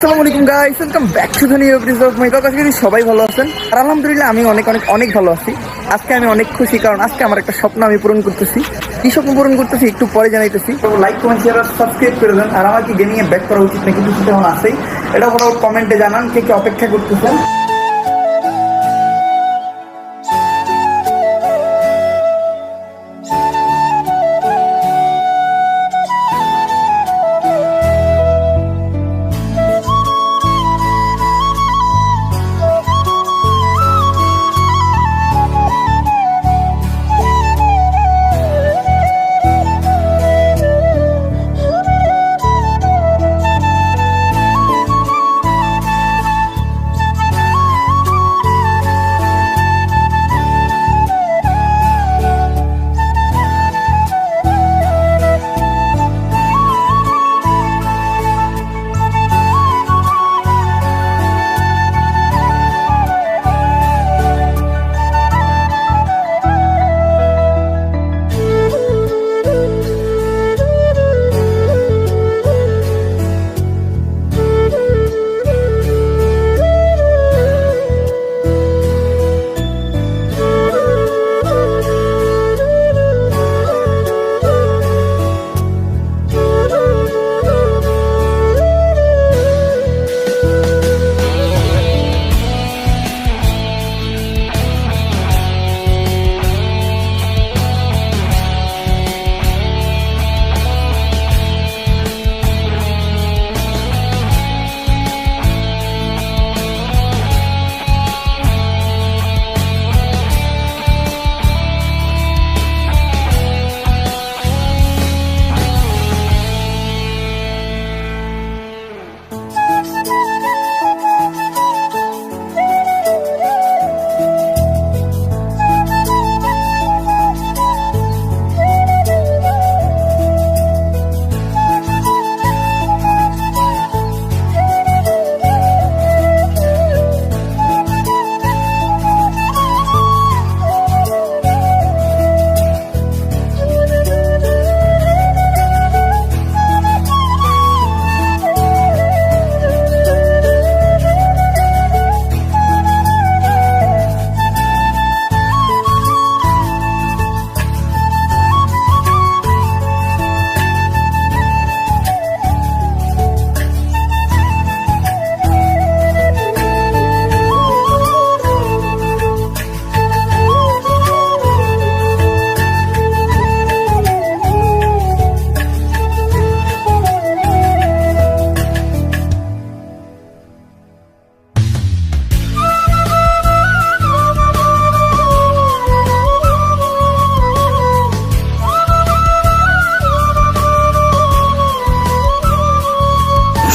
আসসালামু আলাইকুম guys, welcome back to the new episode of my talk. আজকে সবাই ভালো আছেন আর আলহামদুলিল্লাহ আমি অনেক অনেক অনেক ভালো আছি। আজকে আমি অনেক খুশি, কারণ আজকে আমার একটা স্বপ্ন আমি পূরণ করতেছি। কি স্বপ্ন পূরণ করতেছি একটু পরে জানাইতেছি। তো লাইক কমেন্ট শেয়ার আর সাবস্ক্রাইব করে দেন। আর আমার কি গেমিং এ ব্যাক করা উচিত নাকি কিছু তেমন আছেই, এটা কোনো কমেন্টে জানান কে কে অপেক্ষা করতেছেন।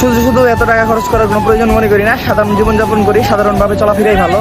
শুধু শুধু এত টাকা খরচ করার কোনো প্রয়োজন মনে করি না। সাধারণ জীবনযাপন করি, সাধারণভাবে চলাফেরাই ভালো।